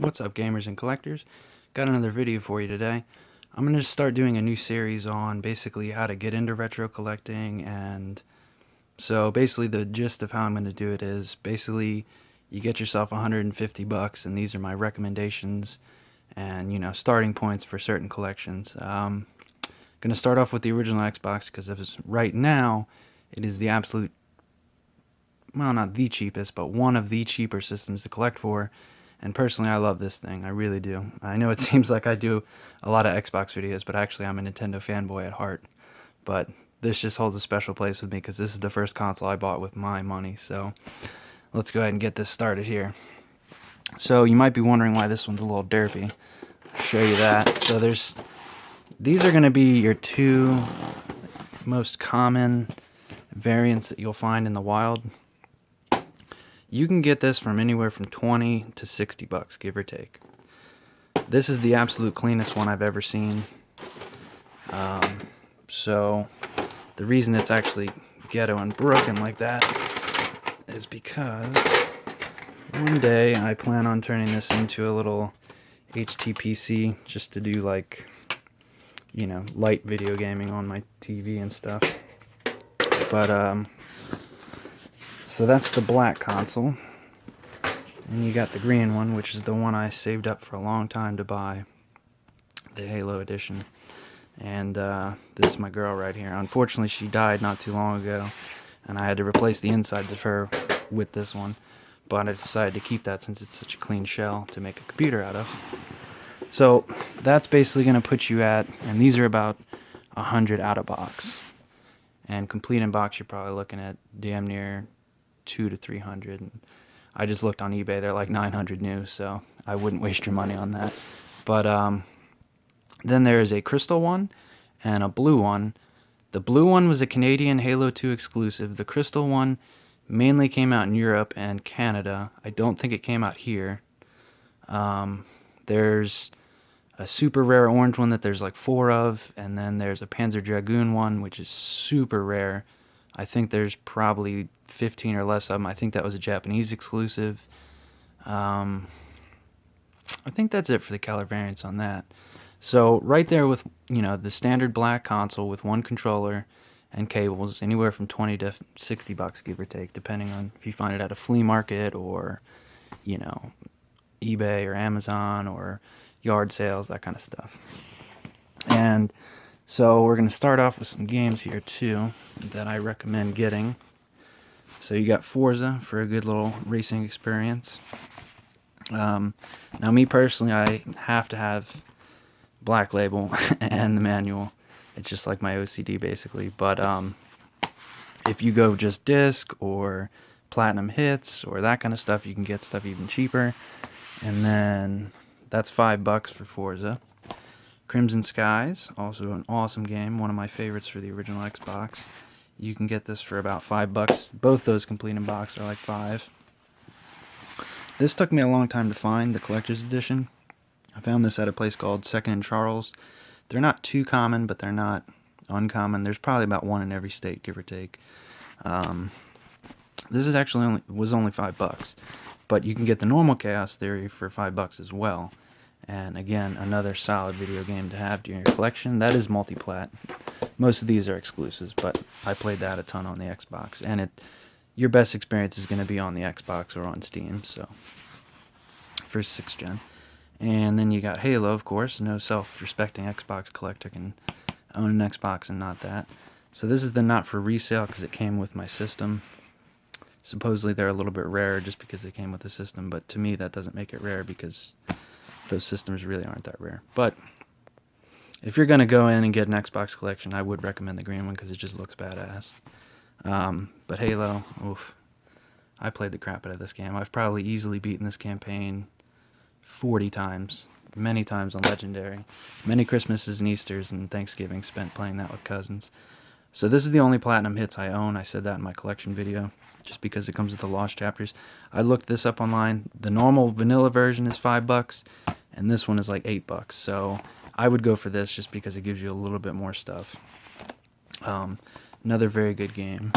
What's up, gamers and collectors? Got another video for you today. I'm going to start doing a new series on basically how to get into retro collecting, and so basically the gist of how I'm going to do it is basically you get yourself 150 bucks, and these are my recommendations and starting points for certain collections. Going to start off with the original Xbox because right now it is the absolute, well, not the cheapest, but one of the cheaper systems to collect for. And personally, I love this thing. I really do. I know it seems like I do a lot of Xbox videos, but actually I'm a Nintendo fanboy at heart. But this just holds a special place with me because this is the first console I bought with my money. So let's go ahead and get this started here. So you might be wondering why this one's a little derpy. I'll show you that. So these are going to be your two most common variants that you'll find in the wild. You can get this from anywhere from 20 to 60 bucks, give or take. This is the absolute cleanest one I've ever seen. So the reason it's actually ghetto and broken like that is because one day I plan on turning this into a little HTPC just to do like, light video gaming on my TV and stuff. But so that's the black console, and you got the green one, which is the one I saved up for a long time to buy, the Halo edition. And this is my girl right here. Unfortunately, she died not too long ago, and I had to replace the insides of her with this one, but I decided to keep that since it's such a clean shell to make a computer out of. So that's basically going to put you at, and these are about 100 out of box, and complete in box you're probably looking at damn near 200 to 300. And I just looked on eBay, they're like 900 new, so I wouldn't waste your money on that. But then there is a crystal one and a blue one. The blue one was a Canadian Halo 2 exclusive. The crystal one mainly came out in Europe and Canada. I don't think it came out here. There's a super rare orange one that there's like 4 of, and then there's a Panzer Dragoon one, which is super rare. I think there's probably 15 or less of them. I think that was a Japanese exclusive. I think that's it for the color variants on that. So right there with, the standard black console with one controller and cables, anywhere from 20 to 60 bucks, give or take, depending on if you find it at a flea market or, eBay or Amazon or yard sales, that kind of stuff. And so we're going to start off with some games here too that I recommend getting. So you got Forza for a good little racing experience. Now me personally, I have to have Black Label and the manual. It's just like my OCD basically. But if you go just disc or platinum hits or that kind of stuff, you can get stuff even cheaper. And then that's $5 for Forza. Crimson Skies, also an awesome game, one of my favorites for the original Xbox. You can get this for about $5. Both those complete in box are like $5. This took me a long time to find, the collector's edition. I found this at a place called Second and Charles. They're not too common, but they're not uncommon. There's probably about one in every state, give or take. This is actually was only $5, but you can get the normal Chaos Theory for $5 as well. And again, another solid video game to have during your collection. That is multi-plat. Most of these are exclusives, but I played that a ton on the Xbox. And your best experience is going to be on the Xbox or on Steam, so for 6th gen. And then you got Halo, of course. No self-respecting Xbox collector can own an Xbox and not that. So this is the not for resale because it came with my system. Supposedly they're a little bit rarer just because they came with the system, but to me that doesn't make it rare because those systems really aren't that rare. But if you're going to go in and get an Xbox collection, I would recommend the green one because it just looks badass. But Halo, oof. I played the crap out of this game. I've probably easily beaten this campaign 40 times. Many times on Legendary. Many Christmases and Easters and Thanksgiving spent playing that with cousins. So this is the only platinum hits I own. I said that in my collection video, just because it comes with the lost chapters. I looked this up online. The normal vanilla version is $5, and this one is like $8. So I would go for this just because it gives you a little bit more stuff. Another very good game.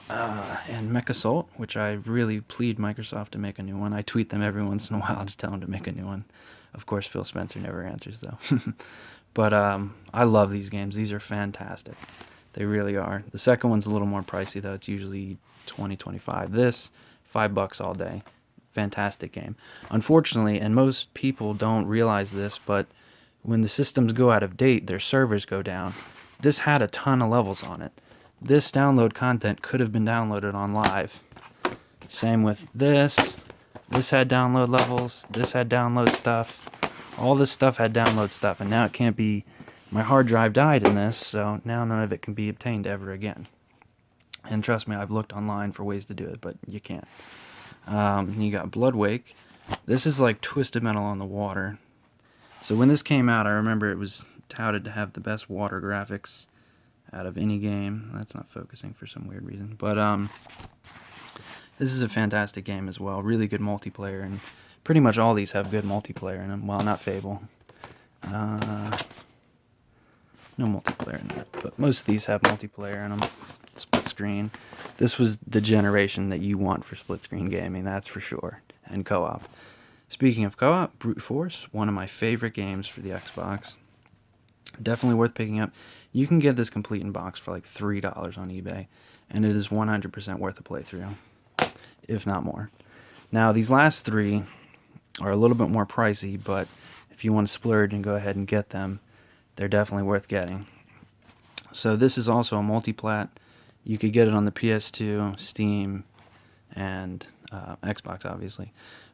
And Mechasalt, which I really plead Microsoft to make a new one. I tweet them every once in a while to tell them to make a new one. Of course, Phil Spencer never answers, though. But I love these games. These are fantastic. They really are. The second one's a little more pricey, though. It's usually 20, 25. This, $5 all day. Fantastic game. Unfortunately, and most people don't realize this, but when the systems go out of date, their servers go down. This had a ton of levels on it. This download content could have been downloaded on live. Same with this. This had download levels. This had download stuff. All this stuff had download stuff, and now it can't be... My hard drive died in this, so now none of it can be obtained ever again. And trust me, I've looked online for ways to do it, but you can't. You got Bloodwake. This is like Twisted Metal on the water. So when this came out, I remember it was touted to have the best water graphics out of any game. That's not focusing for some weird reason. But this is a fantastic game as well. Really good multiplayer, and pretty much all these have good multiplayer in them. Well, not Fable. No multiplayer in that, but most of these have multiplayer in them. Split screen. This was the generation that you want for split screen gaming, that's for sure. And co-op. Speaking of co-op, Brute Force, one of my favorite games for the Xbox. Definitely worth picking up. You can get this complete in box for like $3 on eBay, and it is 100% worth a playthrough, if not more. Now, these last three are a little bit more pricey, but if you want to splurge and go ahead and get them, they're definitely worth getting. So this is also a multi-plat. You could get it on the PS2, Steam, and Xbox, obviously.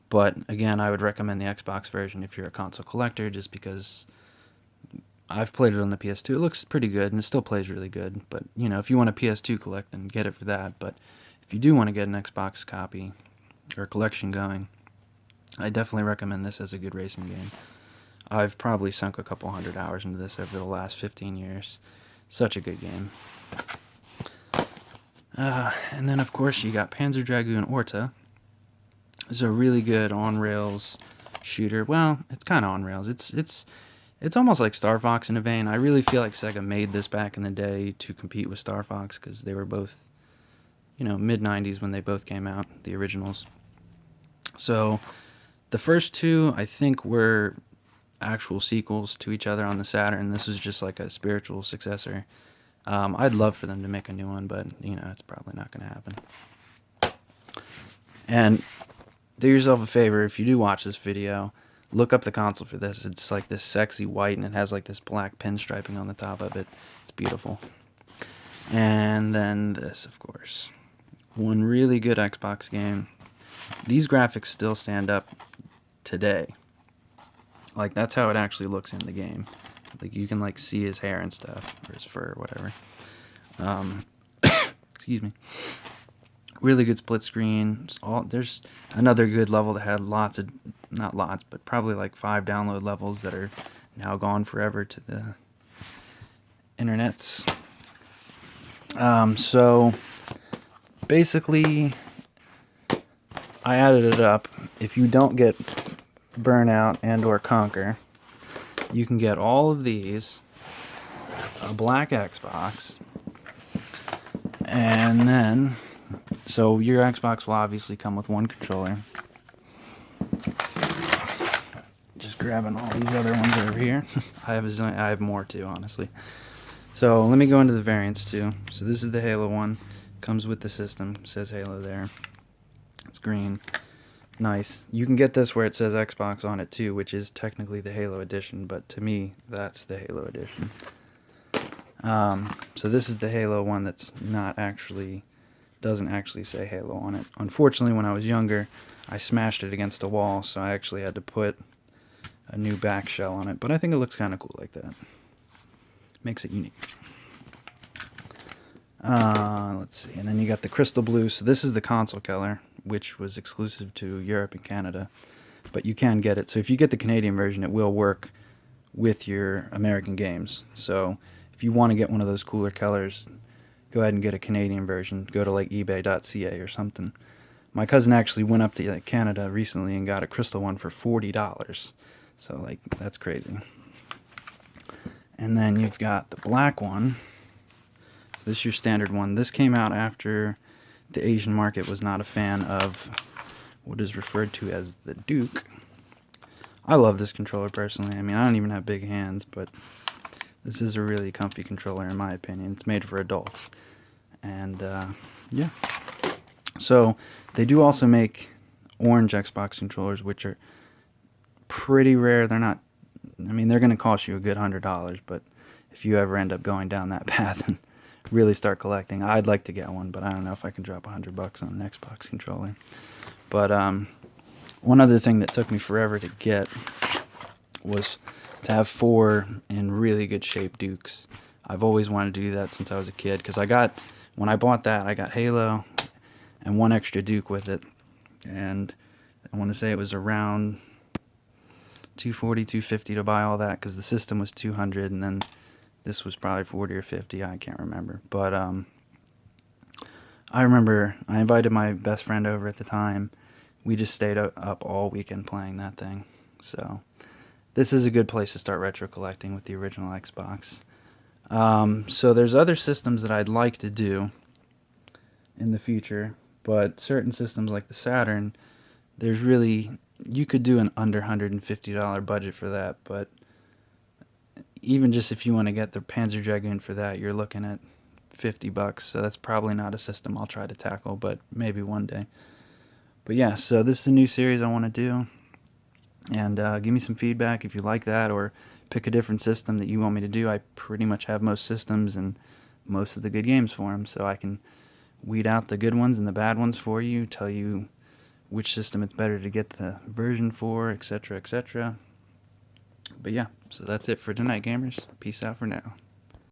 But again, I would recommend the Xbox version if you're a console collector, just because I've played it on the PS2. It looks pretty good, and it still plays really good. But, you know, if you want a PS2 collect, then get it for that. But if you do want to get an Xbox copy or collection going, I definitely recommend this as a good racing game. I've probably sunk a couple hundred hours into this over the last 15 years. Such a good game. And then, of course, you got Panzer Dragoon Orta. It's a really good on-rails shooter. Well, it's kind of on-rails. It's almost like Star Fox in a vein. I really feel like Sega made this back in the day to compete with Star Fox, because they were both, you know, mid-90s when they both came out, the originals. So, the first two, I think, were actual sequels to each other on the Saturn. This was just like a spiritual successor. I'd love for them to make a new one, but, you know, it's probably not going to happen. And do yourself a favor, if you do watch this video, look up the console for this. It's like this sexy white, and it has like this black pinstriping on the top of it. It's beautiful. And then this, of course. One really good Xbox game. These graphics still stand up today. Like, that's how it actually looks in the game. Like, you can, like, see his hair and stuff, or his fur, or whatever. Excuse me. Really good split screen. There's another good level that had lots of, not lots, but probably like 5 download levels that are now gone forever to the internets. So, basically, I added it up. If you don't get Burnout and or Conquer, you can get all of these, a black Xbox, and then, so your Xbox will obviously come with one controller. Just grabbing all these other ones over here. I have more too, honestly. So let me go into the variants too. So this is the Halo one, comes with the system, says Halo there. It's green. Nice. You can get this where it says Xbox on it too, which is technically the Halo edition, but to me, that's the Halo edition. So this is the Halo one that's doesn't actually say Halo on it. Unfortunately, when I was younger, I smashed it against a wall, so I actually had to put a new back shell on it, but I think it looks kind of cool like that. Makes it unique. Let's see, and then you got the crystal blue. So this is the console color, which was exclusive to Europe and Canada, but you can get it. So if you get the Canadian version, it will work with your American games. So if you want to get one of those cooler colors, go ahead and get a Canadian version. Go to like ebay.ca or something. My cousin actually went up to Canada recently and got a crystal one for $40. So like, that's crazy. And then you've got the black one. So this is your standard one. This came out after the Asian market was not a fan of what is referred to as the Duke. I love this controller personally. I mean, I don't even have big hands, but this is a really comfy controller in my opinion. It's made for adults. And yeah. So they do also make orange Xbox controllers, which are pretty rare. They're not, I mean, they're going to cost you a good $100, but if you ever end up going down that path and really start collecting, I'd like to get one, but I don't know if I can drop $100 on an Xbox controller. But one other thing that took me forever to get was to have 4 in really good shape Dukes. I've always wanted to do that since I was a kid, because when I bought that, I got Halo and 1 extra Duke with it, and I want to say it was around $240, $250 to buy all that, because the system was $200, and then this was probably $40 or $50, I can't remember. But I remember I invited my best friend over at the time. We just stayed up all weekend playing that thing. So this is a good place to start retro collecting with the original Xbox. So there's other systems that I'd like to do in the future, but certain systems like the Saturn, you could do an under $150 budget for that, but even just if you want to get the Panzer Dragoon for that, you're looking at $50, so that's probably not a system I'll try to tackle, but maybe one day. But yeah, so this is a new series I want to do, and give me some feedback if you like that, or pick a different system that you want me to do. I pretty much have most systems and most of the good games for them, so I can weed out the good ones and the bad ones for you, tell you which system it's better to get the version for, etc., etc. But yeah, so that's it for tonight, gamers. Peace out for now.